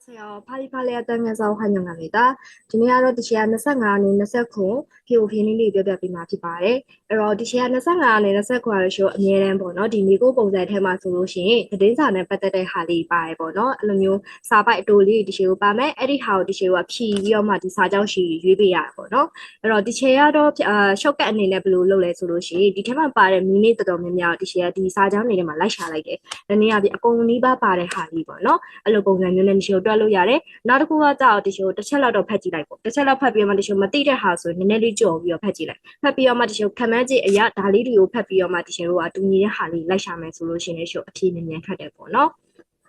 안녕하세요. 파리팔레아 땅에서 환영합니다. 주니아로 디시아 나상아니 나사코 피오피니리 뼈뼈비마 피바레 에로 디시아 나상아니 나사코를 쇼အမြဲတမ်းပေါ့နော်ဒီမျိုးပုံစံထဲမှာဆိုလို့ရှိရင်သတင်းစာနဲ့ပတ်သက်တဲ့ဟာလေးပါတယ်ပေါ့နော်အဲ့လိုမျိုးစာပိုက်အတိုးလေးဒီရှေကိုပါမယ်အဲ့ဒီဟာကိုဒီရှေကဖြီးပြီးတော့မှဒီစာကြောင်းရှည်ရွေးပေးရတာပေါ့နော်အဲ့တော့ဒီရှေကတော့ရှော့ကတ်အနေနဲ့ဘယ်လိုလုပ်လဲဆိုလို့ရှိရင်ဒီထဲမှာပါတဲ့မီနစ်တော်တော်များများဒီရှေကဒီစာကြောင်းတွေထဲမှာလိုက်ရှာလိုက်တယ်ဒီနေ့ကဒီအကုန်နီးပါးပါတဲ့ဟာလေးပေါ့နော်အဲ့လိုပုံစံမျိုးနဲ့ဒီရှေကိုတွက်လို့ရတယ်နောက်တစ်ခုကကြောက်ဒီရှေကိုတစ်ချက်လောက်တော့ဖတ်ကြည့်လိုက်ပေါ့တစ်ချက်လောက်ဖတ်ပြီးမှဒီရှေမသိတဲ့ဟာဆိုနည်းနည်းလေးကြော်ပြီးတော့ဖတ်ကြည့်လိုက်ဖတ်ပြီးတော့မှဒီရှေခံမှန်းကြည့်အရာဒါလေးတွေကိုဖတ်ပြီးတော့မှဒီရှေတို့ကတူညီတဲ့ဟာလေးလိုက်ရှာမယ်ဆိုလို့ရှိရင်ရှေအဖြေမြန်မြန်ခတ်တယ်ပေါ့နော်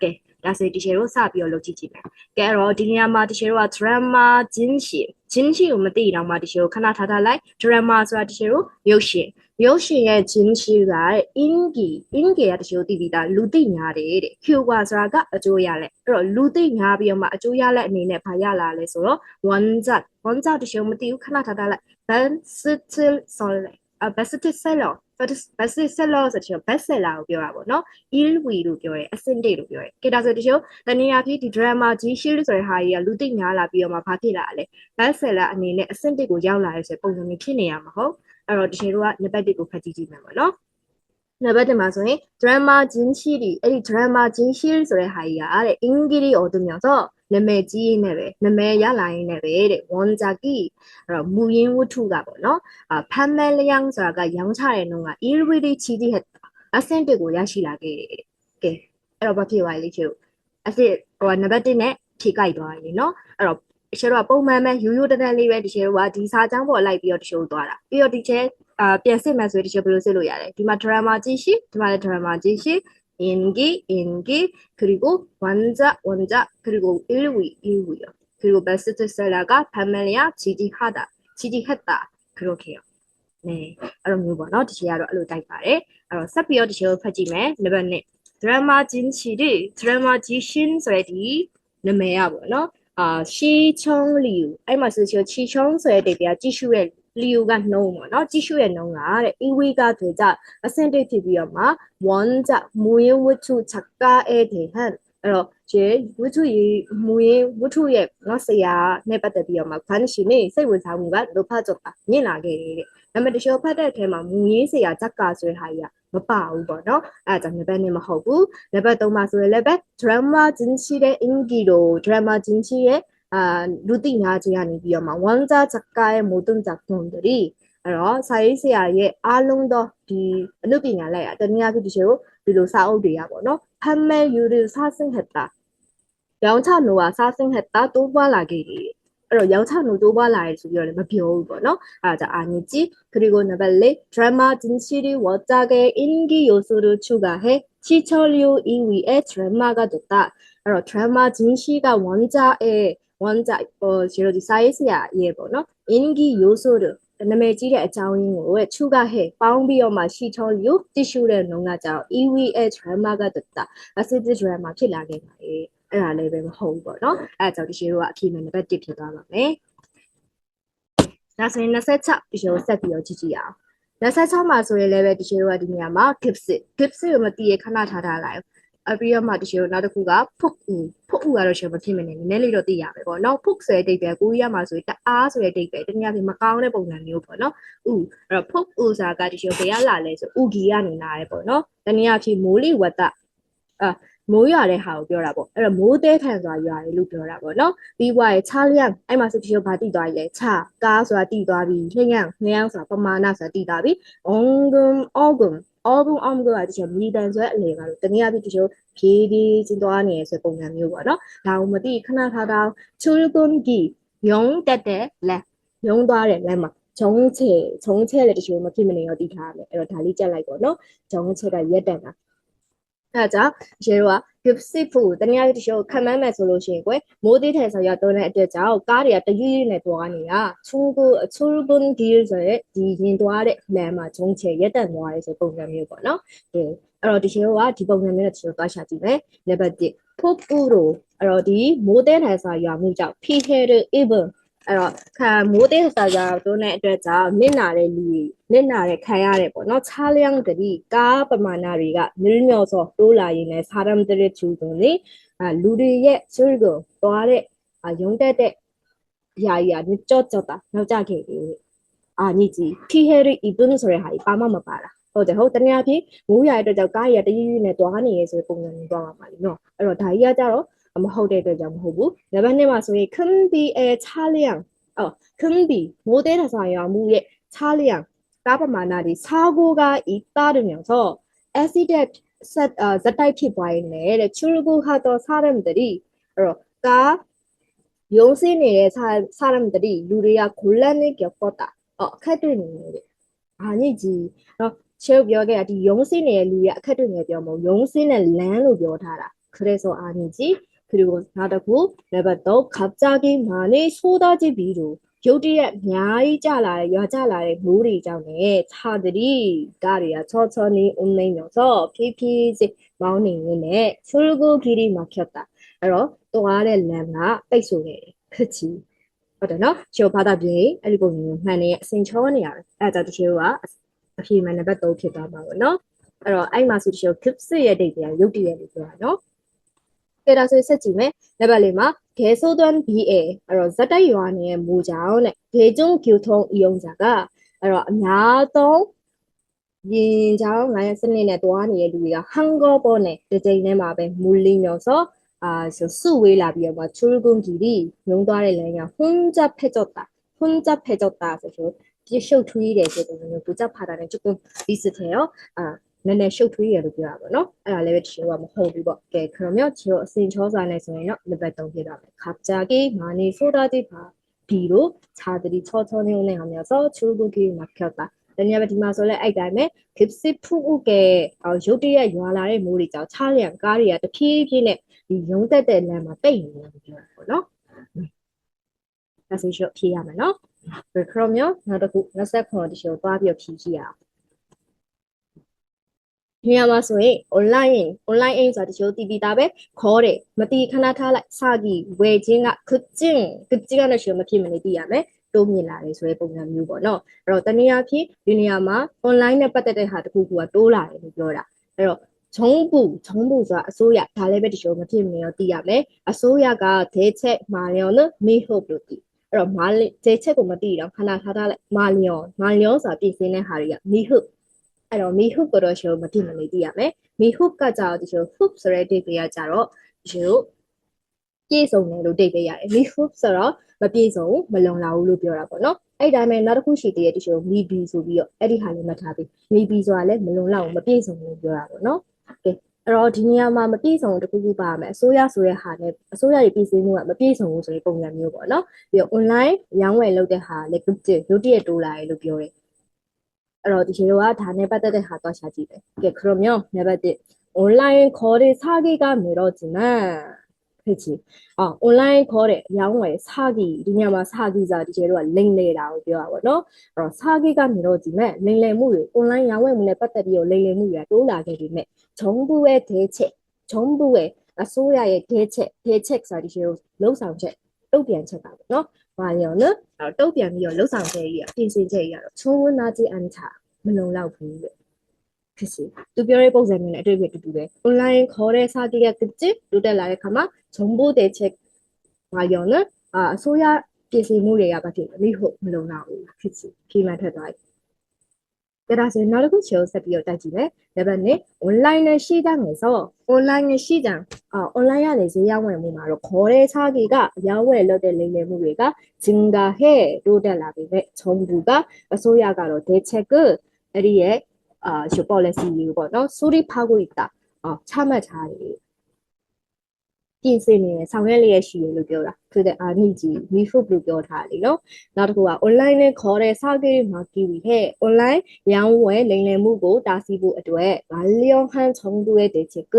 ကဲဒါဆိုဒီရှေတို့စပြီးတော့လုပ်ကြည့်ကြည့်မယ်ကဲအဲ့တော့ဒီနေရာမှာဒီရှေတို့က drama ဂျင်းရှည်ကိုမသိတော့မှဒီရှေကိုခဏထားထားလိုက် drama ဆိုတာဒီရှေတို့ရုပ်ရှင်ရဲ့ဂျင်းရှည်ကအင်ဂီကဒီရှေတို့တည်ပြီးသားလူသိများတယ်တဲ့ Q ကဆိုတာကအကျိုးရလက်အဲ့တော့လူသိများပြီးတော့မှအကျိုးရလက်အနေနဲ့ဘာရလာလဲဆိုတော့ one job ဒီရှေကိုမသိဘူးခဏထားထားလိုက် bestseller ဆိုတော့ bestseller ကိုပြောတာပေါ့နော် ilwi လို့ပြောတယ်အဆင့်တေလို့ပြောတယ်ကဲဒါဆိုဒီရှောတနည်းအားဖြင့်ဒီ drama ကြီး shield ဆိုတဲ့ဟာကြီးကလူသိများလာပြီးတော့မှဘာဖြစ်လာလဲ bestseller အနေနဲ့အဆင့်တေကိုရောက်လာရဆိုပုံစံမျိုးဖြစ်နေရမှာဟုတ်အဲ့တော့ဒီရှေတို့ကနံပါတ်1ကိုဖတ်ကြည့်ကြည့်မယ်ပေါ့နော်နံပါတ်1မှာဆိုရင် drama ချင်းရှိဒီအဲ့ဒီ drama ချင်းရှိဆိုတဲ့ဟာကြီးကတဲ့အင်္ဂလိပ်အော်သူမျိုးဆိုနာမည်ကြီးနေပဲနာမည်ရလာရင်းနဲ့ပဲတဲ့ဝန်ဂျာကီအဲ့တော့မူရင်းဝတ္ထုကပေါ့နော်ဖမ်းမဲလျန်းဆိုတာကရောင်းချတဲ့နှုန်းက irready ချီတိဟက်အဆင့်1ကိုရရှိလာခဲ့တယ်ကဲအဲ့တော့ဘာဖြစ်သွားလဲချေအစစ်ဟိုနံပါတ်1နဲ့ဖြေကြိုက်သွားပြီနော်အဲ့တော့ရှယ်တော့ပုံမှန်ပဲရိုးရိုးတန်းလေးပဲဒီရှယ်တို့ကဒီစာကြောင်းပေါ်လိုက်ပြီးတော့တချို့သွားတာပြီးတော့ဒီချဲပြန်စစ်မယ်ဆိုရင်ဒီချဲဘယ်လိုစစ်လို့ရလဲဒီမှာ drama ကြီးရှိဒီမှာလည်း dramaကြီးရှိ인기 그리고 원자 그리고 일위요 그리고 베스트셀러가 판매량 지지했다 그렇게요 네အဲ့လိုမျိုးပေါ့နော်ဒီချေကတော့အဲ့လိုတိုက်ပါတယ်အဲ့တော့ဆက်ပြီးတော့ဒီချေကိုဖတ်ကြည့်မယ်နံပါတ်1 drama 진실이 drama 지신ဆိုတဲ့ဒီနာမည်ရပေါ့နော်시청리우အဲ့မှာဆိုချီချုံဆိုတဲ့တရားကြည့်ရှုရဲ့လီယိုကနှုံးပေါ့နော်ကြည့်ရှုရဲ့နှုံးကတဲ့အီဝီကတွေကြအဆင့်တိတ်ဖြစ်ပြီးတော့မှဝန်ကြမူရင်းဝတ္ထုချက်ကားတဲ့ဟန်အဲ့တော့ကျေဝတ္ထုမူရင်းဝတ္ထုရဲ့နော်ဆရာနဲ့ပတ်သက်ပြီးတော့မှခန်းရှင်နေစိတ်ဝင်စားမှုကလိုဖတ်ကြတာမြင်လာခဲ့တယ်တဲ့ဒါပေမဲ့တချို့ဖတ်တဲ့အထဲမှာမူရင်းဆရာချက်ကားဆိုတဲ့ဟာကြီးကမပါဘူးပေါ့နော်အဲ့ဒါကြောင့်နံပါတ်2မဟုတ်ဘူးနံပါတ်3မှာဆိုရင်လည်းပဲ drama 진실의 인기로 drama 진실의လူသိများခြင်းကနေပြီးတော့မှဝန်ဂျာ작가의 모든 작품들이အဲ့တော့စာရေးဆရာရဲ့အားလုံးသောဒီအနုပညာလိုက်တနည်းအားဖြင့်ဒီလိုဒီလိုစာအုပ်တွေရပေါ့နော်판매율을 상승했다ရောင်းချ노가 상승했다တိုးပွားလာခဲ့တယ်အဲ့တော့ရောင်းချ노တိုးပွားလာတယ်ဆိုပြီးတော့လည်းမပြောဘူးပေါ့နော်အဲ့ဒါအာ니지 그리고နံပါတ်4 드라마 진실이 원작의 인기 요소를 추가해 시청률 2위의 드라마가 됐다အဲ့တော့ 드라마 진실가 원작 제로ဒီစာရေးဆရာရဲ့ပေါ့နော် 인기 요소를နာမည်ကြီးတဲ့အကြောင်းရင်းကို추가해ပေါင်းပြီးတော့မှ시청률တ issue တဲ့နှုန်းကကြောင့် EVA drama가 됐다 acidic drama ဖြစ်လာခဲ့ပါတယ်အဲ့ဒါလည်းပဲမဟုတ်ဘူးပေါ့နော်အဲ့ဒါကြောင့်ဒီရှေ့တို့ကအဖြေမှန်နံပါတ်1ဖြစ်သွားပါမယ်ဒါဆိုရင်26ဒီရှေ့ကိုဆက်ပြီးတော့ကြည့်ကြည့်အောင်26မှာဆိုရင်လည်းပဲဒီရှေ့တို့ကဒီနေရာမှာ gips ကိုမသိရခဏထားလိုက်အပြီးတော့မှဒီရှေ့ကိုနောက်တစ်ခုကဖုတ်ဦးကတော့ရှေ့မဖြစ်မနေနည်းနည်းလေးတော့သိရမယ်ပေါ့နော်ဖုတ်ဆိုတဲ့ဒိတ်ပဲကိုရီးယားမှာဆိုရင်တအားဆိုတဲ့ဒိတ်ပဲတနည်းအားဖြင့်မကောင်းတဲ့ပုံစံမျိုးပေါ့နော်ဦးအဲ့တော့ဖုတ်ဦးဆိုတာကဒီရှေ့ကိုဘယ်ရလာလဲဆိုဦးဂီကနေလာတယ်ပေါ့နော်တနည်းအားဖြင့်မိုးလေဝတ္တမိုးရွာတဲ့ဟာကိုပြောတာပေါ့အဲ့တော့မိုးတဲထန်စွာရွာတယ်လို့ပြောတာပေါ့နော်ပြီးွားရဲ့ချားလျံအဲ့မှာဆိုဒီလိုဗာတိသွားရဲ့ချာကားဆိုတာတိသွားပြီးလျှံ့ငန်းဆိုတာပမာဏဆိုတာတိသွားပြီးအောင်ကဒီလိုမိတန်ဆွဲအလေကတော့တနည်းအားဖြင့်ဒီလိုဖြည်းဖြည်းချင်းသွားနေရဆိုပုံစံမျိုးပေါ့နော်ဒါကိုမသိခဏထားတော့ချိုးကွန်ကြီးယုံတက်တဲ့လက်ယုံသွားတဲ့လက်မှာဂျုံချဲလည်းဒီလိုမဖြစ်မနေတော့တည်ထားရမယ်အဲ့တော့ဒါလေးကြက်လိုက်ပေါ့နော်ဂျုံချဲကရက်တက်တာအဲ့ဒါကြောင့်ရေတို့က gipsy တနည်းအားဖြင့်ဒီလိုခံမှန်းမယ်ဆိုလို့ရှိရင်ကွယ်မိုးသေးတယ်ဆိုရတော့တဲ့အတွက်ကြောင့်ကားတွေကတရွေ့ရွေ့နဲ့သွားနေတာချူကွန်ဒီဆိုရဲဒီရင်သွားတဲ့လမ်းမှာဂျုံချဲရက်တက်သွားရဲဆိုပုံစံမျိုးပေါ့နော်အဲ့တော့ဒီလိုကဒီပုံစံမျိုးနဲ့ဒီလိုသွားရှာကြည့်မယ်နံပါတ်1 ဖို့ပူတို့အဲ့တော့ဒီမိုးသေးတယ်ဆိုရွာမှုကြောင့် pihel even အဲ့တော့ခံမိုးတဲ့စာကြတော့တဲ့အတွက်ကြောင့်နစ်နာတဲ့လူတွေနစ်နာတဲ့ခံရတယ်ပေါ့နော်ခြားလျံတတိကားပမာဏတွေကမျိုးမျိုးစောတိုးလာရင်လည်းစာရမ်တရချူတုံလေလူတွေရဲ့ဆွေးကိုသွားတဲ့ရုံတက်တဲ့အရာကြီးကကြော့ကြော့တာနောက်ကြခဲ့ပြီညီကြီးဖီဟရီအီတွန်းဆိုရဟာပါမပါတာဟုတ်တယ်ဟုတ်တနည်းအားဖြင့်မိုးရတဲ့အတွက်ကြောင့်ကားရတရွနဲ့တွားနေရဆိုတဲ့ပုံစံမျိုးသွားပါမှာလीနော်အဲ့တော့ဒါကြီးကကြတော့မဟုတ်တဲ့အတွက်ကြောင့်မဟုတ်ဘူးနံပါတ်2မှာဆိုရင်큰 비의 차량 큰 비, 모델 사용무의 차량, 까바마나리 사고가 잇따르면서 액시던트 사타이피 바이네 출국하던 사람들이 까 용신의 사람들이 누리야 곤란을 겪었다. 카드는 아니지. 제가 여기 용신의 누리야 카드는 뭐 용신의 랜으로 표현하라. 그래서 아니지. 그리고 나다고 내가 갑자기 많이 쏟아지 비로 교디에 냐이 잘라래 여잘라래 물이 장에 차들이 가리야 천천히 움내면서 PPG 마운딩에 출구 길이 막혔다. 그래서 또 아래 램나 뺏소네. 그치? 어떠나? 저 바다비 알고 만에 생초원이야. 아자도 저와 피만 내가 기도 하고 너. 그래서 아이 마수 저 급수에 대한 요디에 대한 너. 그래서ဆက်ကြည့်မယ်နံပါတ်၄မှာ개소던 BA အဲ့တော့ဇက်တိုက်ရွာနယ်မူကြောင့်တဲ့대중교통이용자가အဲ့တော့အများဆုံးရင်ကြောင်းလိုင်းစနစ်နဲ့တွားနေတဲ့လူတွေက한꺼번에တစ်ကြိမ်နဲ့မှာပဲ 몰리면서 수웨이라비어가 출근길이 용도하는 랭이 혼잡해졌다 그래서 쇼트위에 대해서 복잡하다는 조금 비슷해요 네네 쇼트위에로 표현하고요. 레벨 지우가 뭐 호비고. 오케이 그러면 지우 쓰인 저산에서는요. 레벨 동기다. 갑자기 많이 쏟아진 비로 차들이 천천히 운행하면서 출국이 막혔다. 왜냐면 디마솔레 아이다음에 급시 푸국에 요디에 유아라의 물이죠. 차량 가리야 또 피피네 이 용대대 내만 빼있는 거죠. 그래서 이거 피하면요. 그러면 나도 나세 컨디션 바비오 피지야. ဒီမှာဆိုရင် online aim ဆိုတာတချို့တည်ပြီးသားပဲခေါ်တယ်မတီးခဏထားလိုက်စကြီးဝယ်ခြင်းကကနဲ့ရှိမဖြစ်မနေတည်ရမယ်တိုးမြင်လာတယ်ဆိုတဲ့ပုံစံမျိုးပေါ့နော်အဲ့တော့တနည်းအားဖြင့်ဒီနေရာမှာ online နဲ့ပတ်သက်တဲ့ဟာတခုကတိုးလာတယ်လို့ပြောတာအဲ့တော့정부ဆိုတာအစိုးရဒါလည်းပဲတချို့မဖြစ်မနေတော့တည်ရမယ်အစိုးရက대책 마련은 미흡လို့တည်အဲ့တော့대책ကိုမတည်တော့ခဏထားလိုက်마련ဆိုတာပြင်ဆင်တဲ့ဟာတွေက미흡အဲ့တော့ 미흡ကတော့ရှုံမဖြစ်မနေတည်ရမယ် 미흡ကကြတော့ဒီလို hoop ဆိုတဲ့ date တွေကကြတော့ဒီလိုပြည့်စုံတယ်လို့ date ပေးရတယ် mihoop ဆိုတော့မပြည့်စုံမလုံလောက်ဘူးလို့ပြောတာပေါ့နော်အဲ့ဒါမဲ့နောက်တစ်ခုရှိသေးတယ်ဒီလို maybe ဆိုပြီးတော့အဲ့ဒီဟာလေးမှတ်ထားပြီး maybe ဆိုတာလည်းမလုံလောက်ဘူးမပြည့်စုံဘူးလို့ပြောတာပေါ့နော်ကဲအဲ့တော့ဒီနေရာမှာမပြည့်စုံတခုခုပါမယ်အစိုးရဆိုတဲ့ဟာနဲ့အစိုးရရဲ့ပြည်စည်းမှုကမပြည့်စုံဘူးဆိုတဲ့ပုံစံမျိုးပေါ့နော်ပြီးတော့ online ရောင်းဝယ်လုပ်တဲ့ဟာလည်းရုတ်တရက်တိုးလာတယ်လို့ပြောတယ်အဲ့တော့ဒီလိုကဒါနဲ့ပတ်သက်တဲ့ဟာတော့ရှာကြည့်တယ်ကဲ그러면နံပါတ်1 온라인 거래 사기가 늘어지만 그렇지 온라인 거래 양외 사기 이냐마 사기자 제로가 랭레라고ပြောတာပေါ့နော်အဲ့တော့ 사기가 늘어지면 랭레မှုတွေ 온라인 양외문에 빠뜨리고 랭레မှုတွေ တိုးလာခဲ့ပြီမဲ့ 정부의အစိုးရရဲ့ 대책ဆိုတာဒီလိုလှုပ်ဆောင်ချက်တုတ်ပြန်ချက်ပါပေါ့နော်ဘာလို့လဲတုတ်ပြန်ပြီးတော့လှုပ်ဆောင်ချက်ကြီးပြင်ဆင်ချက်ကြီးကတော့충분하지 않다မလုံလောက်ဘူးလေ그치. 또 별의 복잡한 애들이 두두래. 온라인 거래 사기가 급증 누del라의 가마 정보 대책 마련은 소야 비스무리가 바뀌는 미호 물론나오. 그치. 기만 해도 그래서 나르고 지어서비어 따지네. 내가 온라인 시장에서 온라인 안에서 야외 무마로 거래 사기가 야외로 될 레무리가 증가해 누del라비네 정부가 소야가로 대책을 에리에 쇼 policy ပေါ့နော် 수립하고 있다. 참아 잘해.ပြင်ဆင်နေဆောင်ရွက်လျက်ရှိတယ်လို့ပြောတာคือတဲ့아니지 미흡လို့ပြောထားတယ်နော်နောက်တစ်ခုက online နဲ့ခေါ်တဲ့စာကိမှာကြည့်ပြီးဟဲ့ online ရောင်းဝယ်လိမ်လည်မှုကိုတားဆီးဖို့အတွက်말려한 정부의 대책은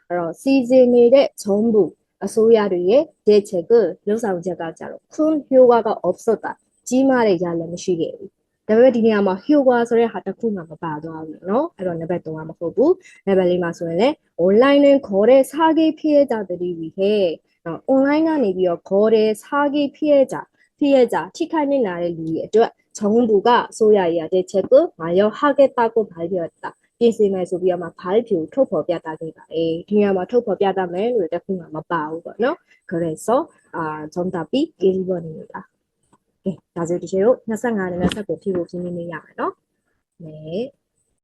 အဲ့တော့စီစဉ်နေတဲ့ 정부အစိုးရတွေရဲ့ 대책을 လုပ်ဆောင်ချက်ကကြတော့큰 효과가 없었다. ကြီးမားတဲ့ရလဒ်မရှိခဲ့ဘူးဒါပေမဲ့ဒီနေရာမှာ 효과 ဆိုတဲ့ဟာတစ်ခုမှမပါသွားဘူးเนาะအဲ့တော့နံပါတ်3ကမဟုတ်ဘူးနံပါတ်4မှာဆိုရင်လည်း 온라인은 거래 사기 피해자들이 위해 온라인ကနေပြီးတော့ခေါ်တယ်사기 피해자ထိခိုက်နေလာတဲ့လူတွေအတွက်정부가 소야이야 대책을 마련하겠다고 발표했다. ပြင်ဆင်မယ်ဆိုပြီးတော့မှ 발표ထုတ်ဖော်ပြသခဲ့ပါတယ်ဒီနေရာမှာထုတ်ဖော်ပြသမယ်လို့တခုမှမပါဘူးပေါ့နော် 그래서 정답이 1번입니다. 네, 다들 주세요. 25는 29 피고 진행이 야면 네.